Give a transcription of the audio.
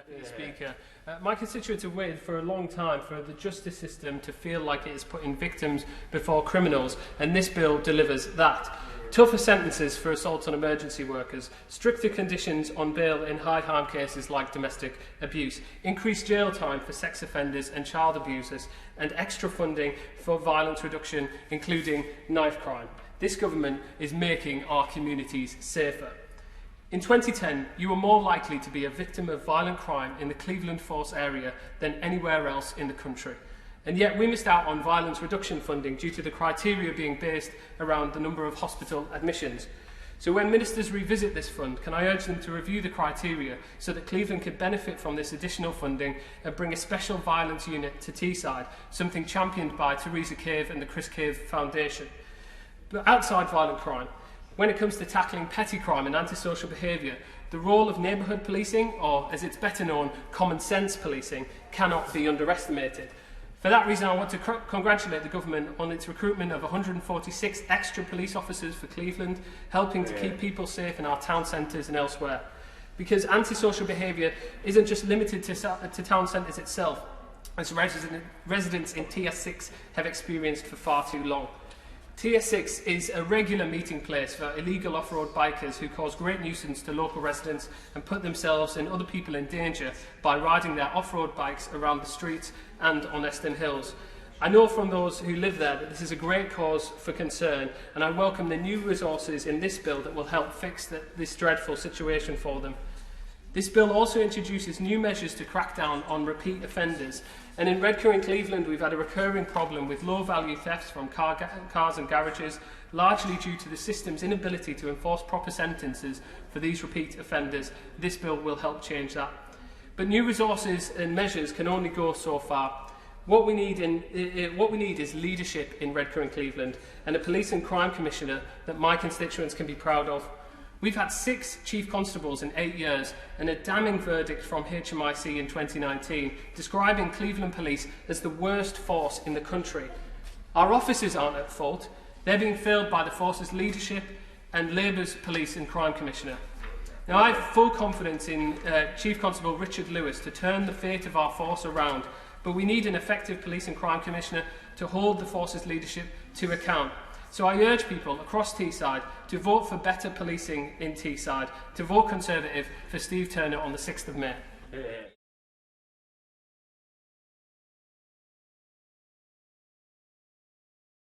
Deputy Speaker. My constituents have waited for a long time for the justice system to feel like it is putting victims before criminals, and this bill delivers that. Tougher sentences for assaults on emergency workers, stricter conditions on bail in high harm cases like domestic abuse, increased jail time for sex offenders and child abusers, and extra funding for violence reduction, including knife crime. This government is making our communities safer. In 2010, you were more likely to be a victim of violent crime in the Cleveland Force area than anywhere else in the country. And yet we missed out on violence reduction funding due to the criteria being based around the number of hospital admissions. So when ministers revisit this fund, can I urge them to review the criteria so that Cleveland could benefit from this additional funding and bring a special violence unit to Teesside, something championed by Theresa Cave and the Chris Cave Foundation. But outside violent crime, when it comes to tackling petty crime and antisocial behaviour, the role of neighbourhood policing, or as it's better known, common sense policing, cannot be underestimated. For that reason, I want to congratulate the government on its recruitment of 146 extra police officers for Cleveland, helping to keep people safe in our town centres and elsewhere. Because antisocial behaviour isn't just limited to town centres itself, as residents in TS6 have experienced for far too long. TS6 is a regular meeting place for illegal off-road bikers who cause great nuisance to local residents and put themselves and other people in danger by riding their off-road bikes around the streets and on Eston Hills. I know from those who live there that this is a great cause for concern, and I welcome the new resources in this bill that will help fix this dreadful situation for them. This bill also introduces new measures to crack down on repeat offenders. And in Redcar and Cleveland, we've had a recurring problem with low-value thefts from cars and garages, largely due to the system's inability to enforce proper sentences for these repeat offenders. This bill will help change that. But new resources and measures can only go so far. What we need is leadership in Redcar and Cleveland, and a police and crime commissioner that my constituents can be proud of. We've had 6 chief constables in 8 years, and a damning verdict from HMIC in 2019 describing Cleveland Police as the worst force in the country. Our officers aren't at fault. They're being failed by the force's leadership and Labour's Police and Crime Commissioner. Now, I have full confidence in Chief Constable Richard Lewis to turn the fate of our force around, but we need an effective Police and Crime Commissioner to hold the force's leadership to account. So I urge people across Teesside to vote for better policing in Teesside, to vote Conservative for Steve Turner on the 6th of May.